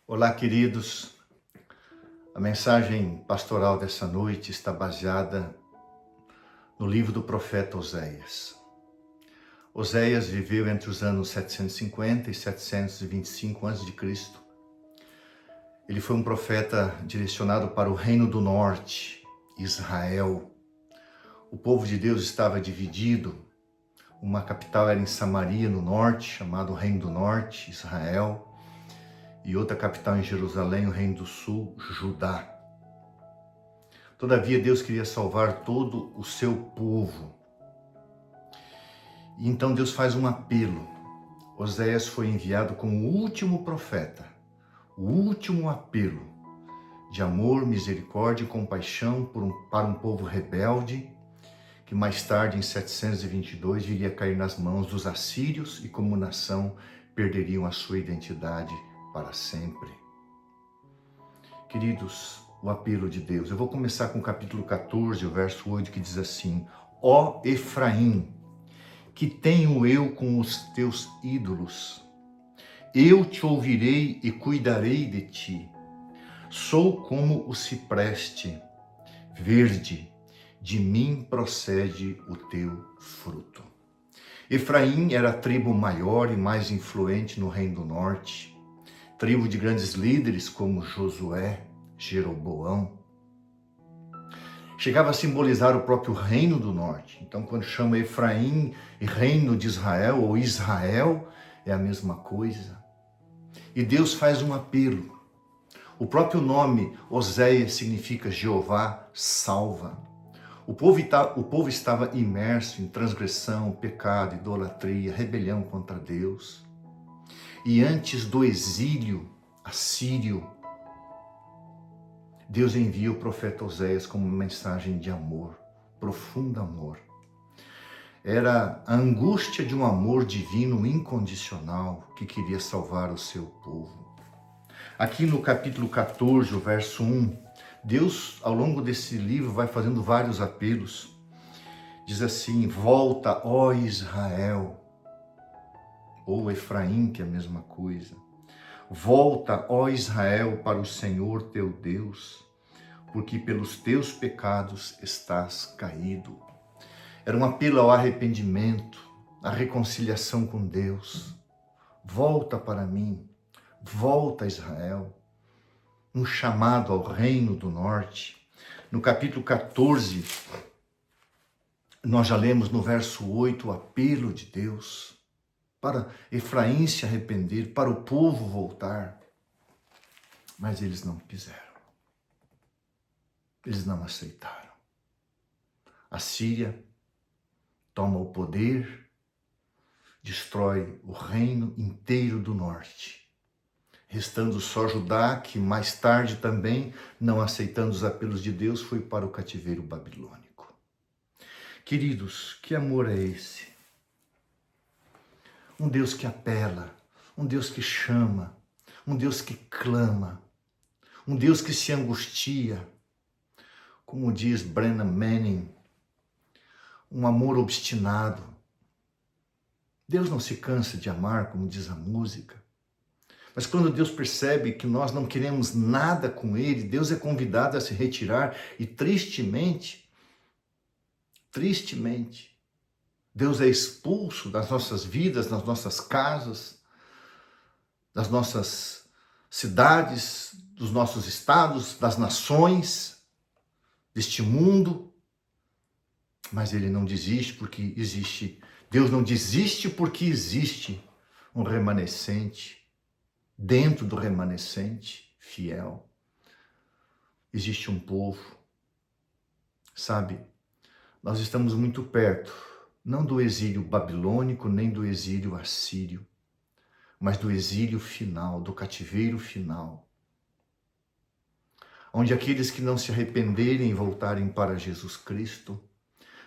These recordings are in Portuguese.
Olá, queridos. A mensagem pastoral dessa noite está baseada no livro do profeta Oséias. Oséias viveu entre os anos 750 e 725 a.C. Ele foi um profeta direcionado para o Reino do Norte, Israel. O povo de Deus estava dividido. Uma capital era em Samaria, no norte, chamado Reino do Norte, Israel. E outra capital em Jerusalém, o Reino do Sul, Judá. Todavia, Deus queria salvar todo o seu povo. E então Deus faz um apelo. Oséias foi enviado como o último profeta, o último apelo de amor, misericórdia e compaixão para um povo rebelde, que mais tarde, em 722, viria a cair nas mãos dos assírios e como nação perderiam a sua identidade para sempre. Queridos, o apelo de Deus. Eu vou começar com o capítulo 14, o verso 8, que diz assim: Ó Efraim, que tenho eu com os teus ídolos? Eu te ouvirei e cuidarei de ti. Sou como o cipreste verde, de mim procede o teu fruto. Efraim era a tribo maior e mais influente no Reino do Norte. Tribo de grandes líderes como Josué, Jeroboão. Chegava a simbolizar o próprio Reino do Norte. Então, quando chama Efraim Reino de Israel ou Israel, é a mesma coisa. E Deus faz um apelo. O próprio nome Oséias significa Jeová salva. O povo estava imerso em transgressão, pecado, idolatria, rebelião contra Deus. E antes do exílio assírio, Deus envia o profeta Oséias como uma mensagem de amor, profundo amor. Era a angústia de um amor divino incondicional que queria salvar o seu povo. Aqui no capítulo 14, o verso 1, Deus, ao longo desse livro, vai fazendo vários apelos. Diz assim: volta, ó Israel, ou Efraim, que é a mesma coisa. Volta, ó Israel, para o Senhor teu Deus, porque pelos teus pecados estás caído. Era um apelo ao arrependimento, à reconciliação com Deus. Volta para mim, volta Israel. Um chamado ao Reino do Norte. No capítulo 14, nós já lemos no verso 8 o apelo de Deus para Efraim se arrepender, para o povo voltar. Mas eles não quiseram. Eles não aceitaram. A Síria toma o poder, destrói o reino inteiro do norte, restando só Judá, que mais tarde também, não aceitando os apelos de Deus, foi para o cativeiro babilônico. Queridos, que amor é esse? Um Deus que apela, um Deus que chama, um Deus que clama, um Deus que se angustia. Como diz Brennan Manning, um amor obstinado. Deus não se cansa de amar, como diz a música. Mas quando Deus percebe que nós não queremos nada com Ele, Deus é convidado a se retirar e tristemente, Deus é expulso das nossas vidas, das nossas casas, das nossas cidades, dos nossos estados, das nações, deste mundo. Mas Ele não desiste porque existe. Deus não desiste porque existe um remanescente. Dentro do remanescente fiel, existe um povo. Sabe, nós estamos muito perto, não do exílio babilônico, nem do exílio assírio, mas do exílio final, do cativeiro final, onde aqueles que não se arrependerem e voltarem para Jesus Cristo,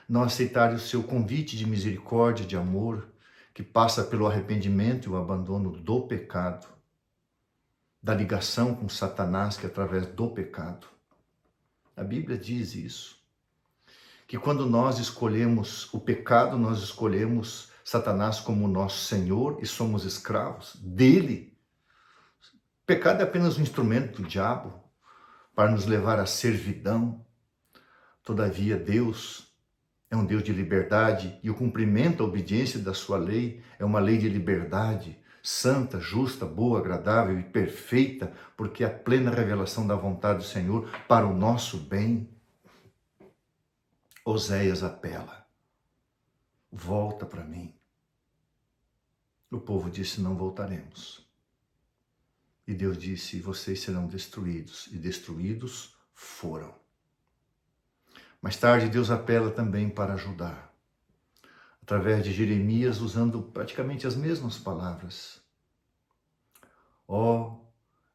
não aceitarem o seu convite de misericórdia, de amor, que passa pelo arrependimento e o abandono do pecado, da ligação com Satanás, que é através do pecado. A Bíblia diz isso, que quando nós escolhemos o pecado, nós escolhemos Satanás como nosso Senhor e somos escravos dele. pecado é apenas um instrumento do diabo para nos levar à servidão. Todavia, Deus é um Deus de liberdade e o cumprimento, a obediência da sua lei é uma lei de liberdade, santa, justa, boa, agradável e perfeita, porque é a plena revelação da vontade do Senhor para o nosso bem. Oséias apela: volta para mim. O povo disse: não voltaremos. E Deus disse: vocês serão destruídos. E destruídos foram. Mais tarde, Deus apela também para Judá, através de Jeremias, usando praticamente as mesmas palavras. Ó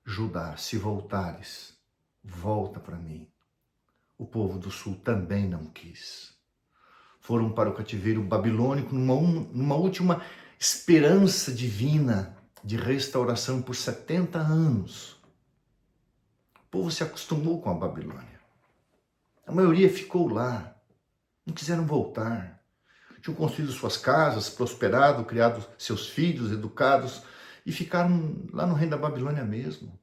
Judá, se voltares, volta para mim. O povo do sul também não quis. Foram para o cativeiro babilônico numa última esperança divina de restauração por 70 anos. O povo se acostumou com a Babilônia. A maioria ficou lá, não quiseram voltar. Tinham construído suas casas, prosperado, criado seus filhos, educados, e ficaram lá no reino da Babilônia mesmo.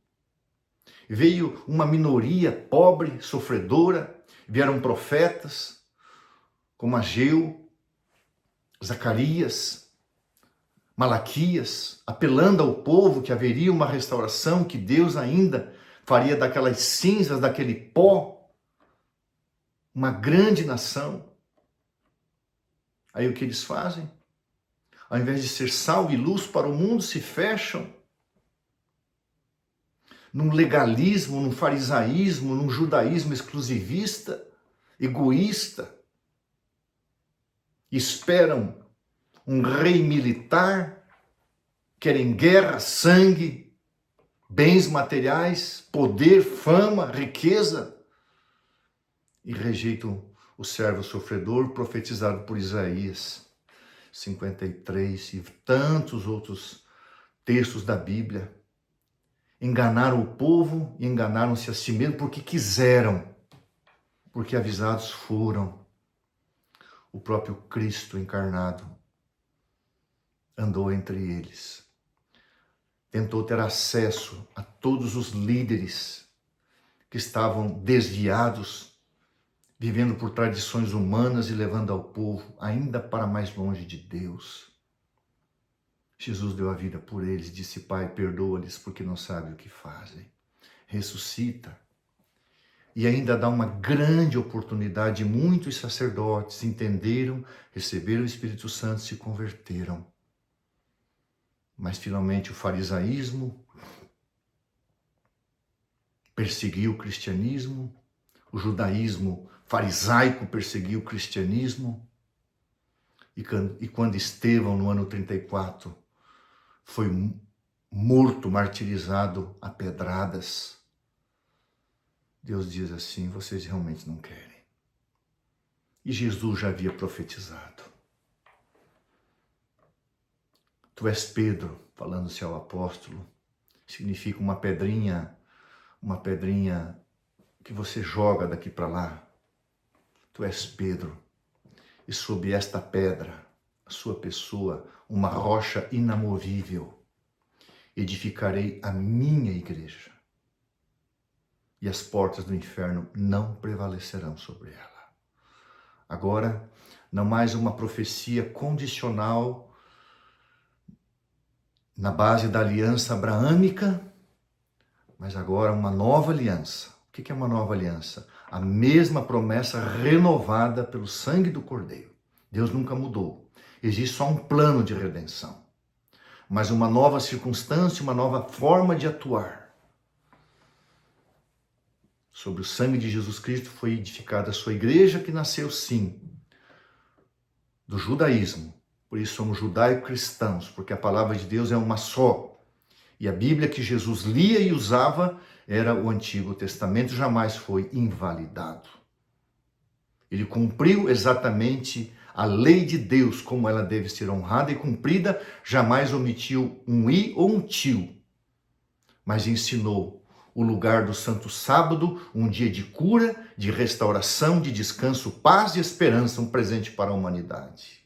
Veio uma minoria pobre, sofredora, vieram profetas, como Ageu, Zacarias, Malaquias, apelando ao povo que haveria uma restauração, que Deus ainda faria daquelas cinzas, daquele pó, uma grande nação. Aí o que eles fazem? Ao invés de ser sal e luz para o mundo, se fecham num legalismo, num farisaísmo, num judaísmo exclusivista, egoísta. Esperam um rei militar, querem guerra, sangue, bens materiais, poder, fama, riqueza, e rejeitam o servo sofredor profetizado por Isaías 53 e tantos outros textos da Bíblia. Enganaram o povo e enganaram-se a si mesmo porque quiseram, porque avisados foram. O próprio Cristo encarnado andou entre eles. Tentou ter acesso a todos os líderes que estavam desviados, vivendo por tradições humanas e levando ao povo ainda para mais longe de Deus. Jesus deu a vida por eles e disse: Pai, perdoa-lhes porque não sabem o que fazem. Ressuscita. E ainda dá uma grande oportunidade. Muitos sacerdotes entenderam, receberam o Espírito Santo e se converteram. Mas finalmente o farisaísmo perseguiu o cristianismo, o judaísmo farisaico perseguiu o cristianismo, e quando Estevão, no ano 34, foi morto, martirizado a pedradas, Deus diz assim: vocês realmente não querem. E Jesus já havia profetizado. Tu és Pedro, falando-se ao apóstolo, significa uma pedrinha que você joga daqui para lá. Tu és Pedro, e sob esta pedra, a sua pessoa, uma rocha inamovível, edificarei a minha igreja, e as portas do inferno não prevalecerão sobre ela. Agora, não mais uma profecia condicional na base da aliança abraâmica, mas agora uma nova aliança. O que é uma nova aliança? A mesma promessa renovada pelo sangue do Cordeiro. Deus nunca mudou. Existe só um plano de redenção, mas uma nova circunstância, uma nova forma de atuar. Sobre o sangue de Jesus Cristo foi edificada a sua igreja, que nasceu sim do judaísmo. Por isso somos judaico-cristãos, porque a palavra de Deus é uma só. E a Bíblia que Jesus lia e usava era o Antigo Testamento, jamais foi invalidado. Ele cumpriu exatamente a lei de Deus, como ela deve ser honrada e cumprida, jamais omitiu um i ou um tio, mas ensinou o lugar do Santo Sábado, um dia de cura, de restauração, de descanso, paz e esperança, um presente para a humanidade.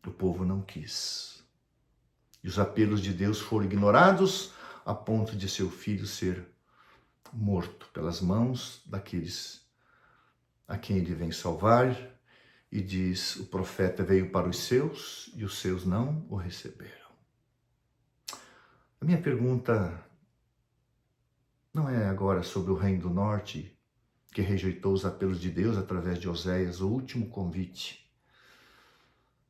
O povo não quis. E os apelos de Deus foram ignorados a ponto de seu filho ser morto pelas mãos daqueles a quem ele vem salvar. E diz, o profeta veio para os seus e os seus não o receberam. A minha pergunta não é agora sobre o reino do norte, que rejeitou os apelos de Deus através de Oséias, o último convite.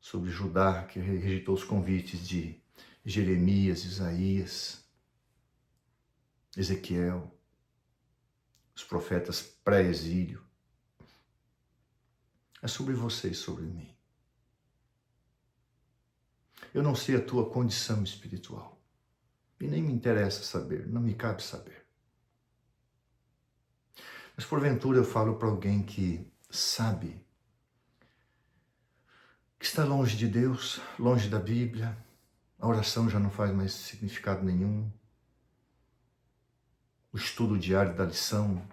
Sobre Judá, que rejeitou os convites de Jeremias, Isaías, Ezequiel, os profetas pré-exílio. É sobre você e sobre mim. Eu não sei a tua condição espiritual. E nem me interessa saber, não me cabe saber. Mas porventura eu falo para alguém que sabe que está longe de Deus, longe da Bíblia, a oração já não faz mais significado nenhum, o estudo diário da lição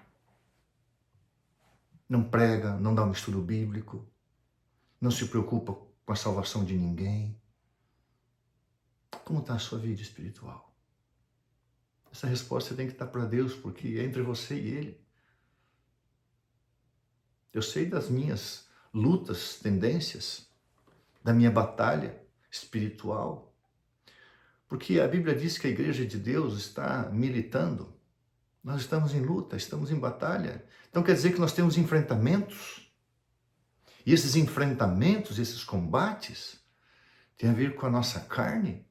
não prega, não dá um estudo bíblico, não se preocupa com a salvação de ninguém. Como está a sua vida espiritual? Essa resposta tem que estar para Deus, porque é entre você e Ele. Eu sei das minhas lutas, tendências, da minha batalha espiritual, porque a Bíblia diz que a igreja de Deus está militando. Nós estamos em luta, estamos em batalha. Então quer dizer que nós temos enfrentamentos. E esses enfrentamentos, esses combates, têm a ver com a nossa carne,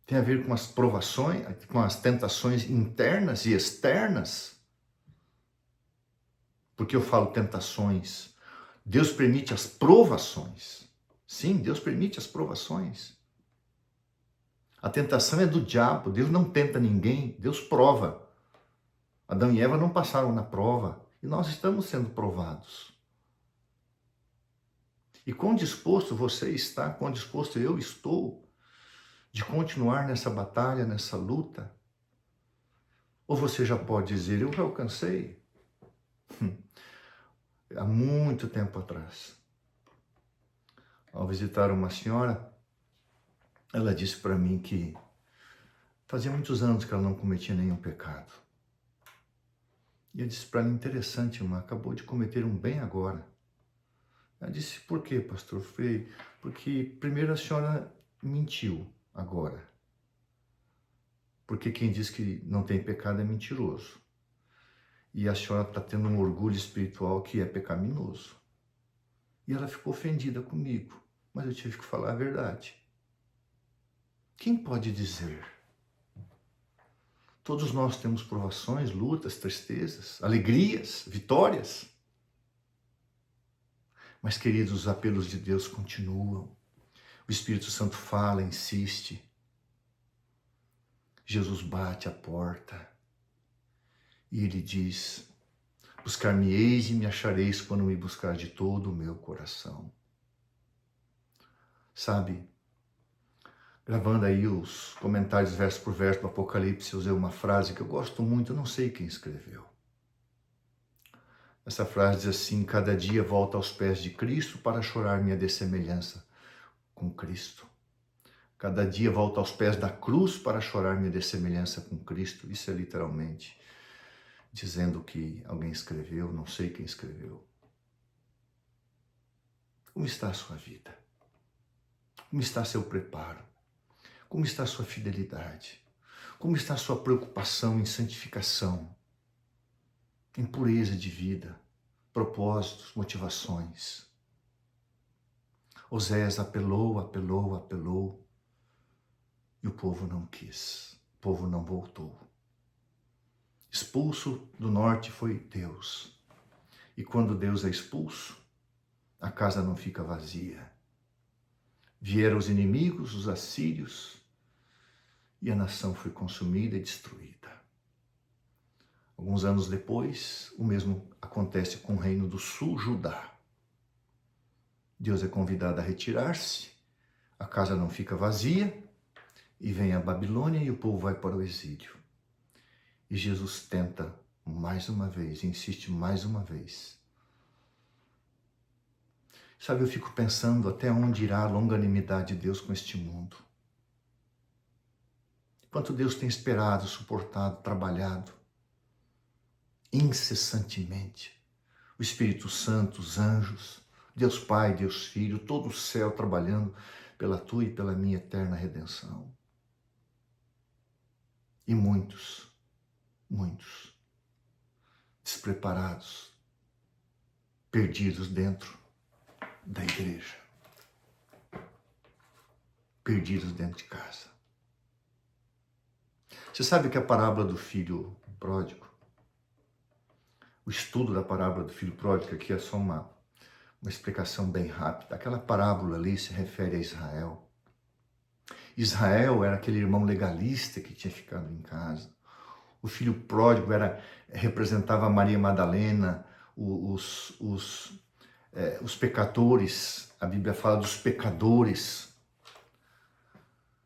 tem a ver com as provações, com as tentações internas e externas. Porque eu falo tentações, Deus permite as provações. Sim, Deus permite as provações. A tentação é do diabo, Deus não tenta ninguém, Deus prova. Adão e Eva não passaram na prova e nós estamos sendo provados. E quão disposto você está, quão disposto eu estou de continuar nessa batalha, nessa luta? Ou você já pode dizer, eu já alcancei? Há muito tempo atrás, ao visitar uma senhora, ela disse para mim que fazia muitos anos que ela não cometia nenhum pecado. E eu disse para ela, interessante, irmã, acabou de cometer um bem agora. Ela disse, por quê, pastor? Eu falei, porque primeiro a senhora mentiu agora. Porque quem diz que não tem pecado é mentiroso. E a senhora está tendo um orgulho espiritual que é pecaminoso. E ela ficou ofendida comigo, mas eu tive que falar a verdade. Quem pode dizer? Todos nós temos provações, lutas, tristezas, alegrias, vitórias. Mas, queridos, os apelos de Deus continuam. O Espírito Santo fala, insiste. Jesus bate a porta. E ele diz, buscar-me-eis e me achareis quando me buscar de todo o meu coração. Sabe, gravando aí os comentários verso por verso do Apocalipse, eu usei uma frase que eu gosto muito, eu não sei quem escreveu. Essa frase diz assim, cada dia volto aos pés de Cristo para chorar minha dessemelhança com Cristo. Cada dia volto aos pés da cruz para chorar minha dessemelhança com Cristo. Isso é literalmente dizendo que alguém escreveu, não sei quem escreveu. Como está a sua vida? Como está seu preparo? Como está a sua fidelidade? Como está a sua preocupação em santificação, em pureza de vida, propósitos, motivações? Oséias apelou, e o povo não quis, o povo não voltou. Expulso do norte foi Deus, e quando Deus é expulso, a casa não fica vazia. Vieram os inimigos, os assírios, e a nação foi consumida e destruída. Alguns anos depois, o mesmo acontece com o reino do sul, Judá. Deus é convidado a retirar-se, a casa não fica vazia, e vem a Babilônia e o povo vai para o exílio. E Jesus tenta mais uma vez, insiste mais uma vez. Sabe, eu fico pensando até onde irá a longanimidade de Deus com este mundo. Quanto Deus tem esperado, suportado, trabalhado incessantemente. O Espírito Santo, os anjos, Deus Pai, Deus Filho, todo o céu trabalhando pela tua e pela minha eterna redenção. E muitos despreparados, perdidos dentro da igreja, perdidos dentro de casa. Você sabe que a parábola do filho pródigo, o estudo da parábola do filho pródigo, aqui é só uma explicação bem rápida. Aquela parábola ali se refere a Israel. Israel era aquele irmão legalista que tinha ficado em casa. O filho pródigo representava Maria Madalena, os pecadores. A Bíblia fala dos pecadores.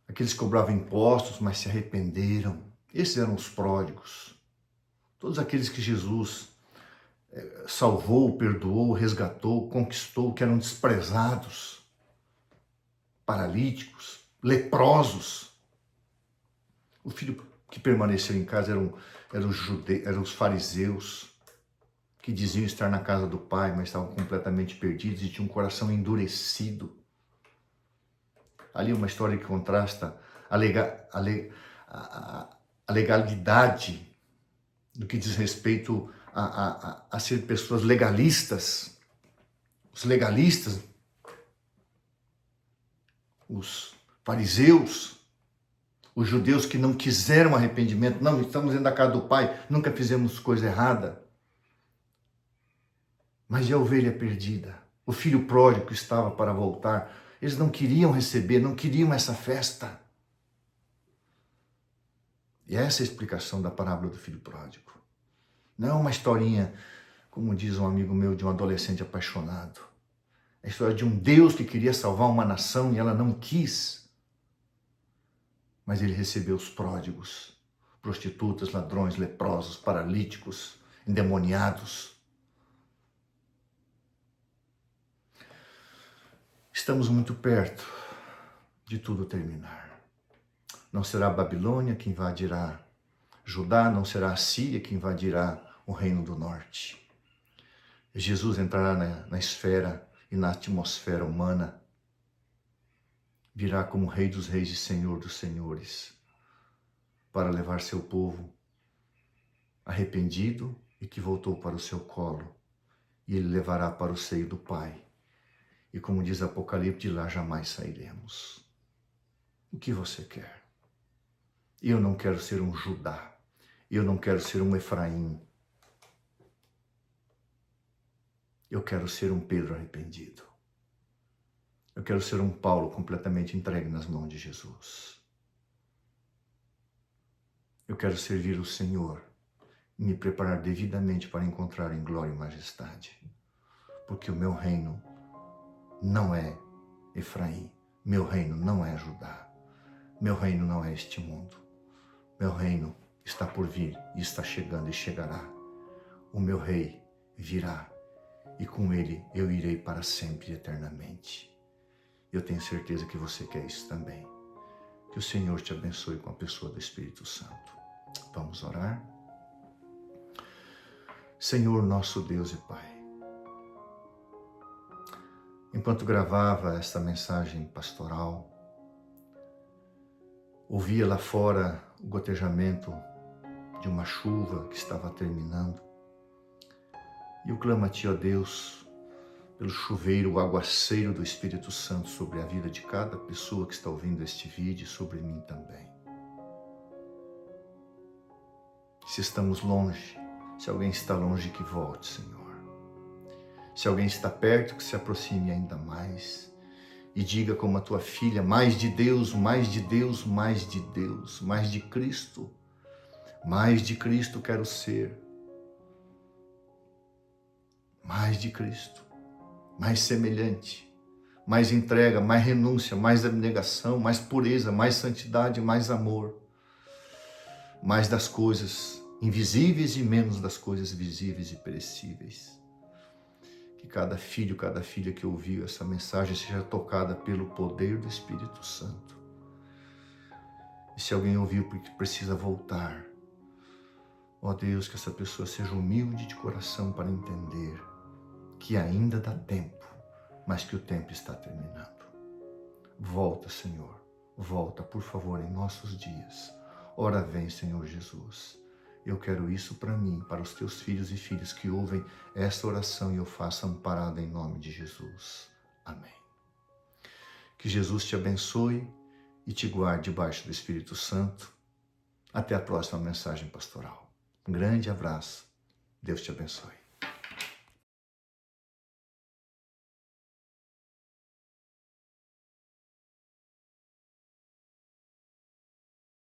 Aqueles que cobravam impostos, mas se arrependeram. Esses eram os pródigos. Todos aqueles que Jesus salvou, perdoou, resgatou, conquistou, que eram desprezados, paralíticos, leprosos. O filho que permaneceu em casa eram os fariseus, que diziam estar na casa do Pai, mas estavam completamente perdidos e tinham um coração endurecido. Ali uma história que contrasta a legalidade do que diz respeito a ser pessoas legalistas. Os legalistas, os fariseus, os judeus que não quiseram arrependimento, não, estamos dentro da casa do Pai, nunca fizemos coisa errada. Mas e a ovelha perdida? O filho pródigo que estava para voltar, eles não queriam receber, não queriam essa festa. E essa é a explicação da parábola do filho pródigo. Não é uma historinha, como diz um amigo meu, de um adolescente apaixonado. É a história de um Deus que queria salvar uma nação e ela não quis. Mas ele recebeu os pródigos, prostitutas, ladrões, leprosos, paralíticos, endemoniados. Estamos muito perto de tudo terminar. Não será a Babilônia que invadirá Judá, não será a Síria que invadirá o reino do norte. Jesus entrará na esfera e na atmosfera humana, virá como Rei dos Reis e Senhor dos Senhores, para levar seu povo arrependido e que voltou para o seu colo, e ele levará para o seio do Pai. E como diz Apocalipse, de lá jamais sairemos. O que você quer? Eu não quero ser um Judá, eu não quero ser um Efraim. Eu quero ser um Pedro arrependido. Eu quero ser um Paulo completamente entregue nas mãos de Jesus. Eu quero servir o Senhor e me preparar devidamente para encontrar em glória e majestade. Porque o meu reino não é Efraim, meu reino não é Judá, meu reino não é este mundo. Meu reino está por vir e está chegando e chegará. O meu rei virá e com ele eu irei para sempre e eternamente. Eu tenho certeza que você quer isso também. Que o Senhor te abençoe com a pessoa do Espírito Santo. Vamos orar? Senhor, nosso Deus e Pai, enquanto gravava esta mensagem pastoral, ouvia lá fora o gotejamento de uma chuva que estava terminando. E eu clamo a Ti, ó Deus, pelo chuveiro, o aguaceiro do Espírito Santo sobre a vida de cada pessoa que está ouvindo este vídeo e sobre mim também. Se estamos longe, se alguém está longe, que volte, Senhor. Se alguém está perto, que se aproxime ainda mais e diga como a Tua filha, mais de Deus, mais de Deus, mais de Deus, mais de Cristo quero ser. Mais de Cristo, mais semelhante, mais entrega, mais renúncia, mais abnegação, mais pureza, mais santidade, mais amor, mais das coisas invisíveis e menos das coisas visíveis e perecíveis. Que cada filho, cada filha que ouviu essa mensagem seja tocada pelo poder do Espírito Santo. E se alguém ouviu porque precisa voltar, ó Deus, que essa pessoa seja humilde de coração para entender que ainda dá tempo, mas que o tempo está terminando. Volta, Senhor, volta, por favor, em nossos dias. Ora vem, Senhor Jesus. Eu quero isso para mim, para os teus filhos e filhas que ouvem esta oração e eu faço amparada em nome de Jesus. Amém. Que Jesus te abençoe e te guarde debaixo do Espírito Santo. Até a próxima mensagem pastoral. Um grande abraço. Deus te abençoe.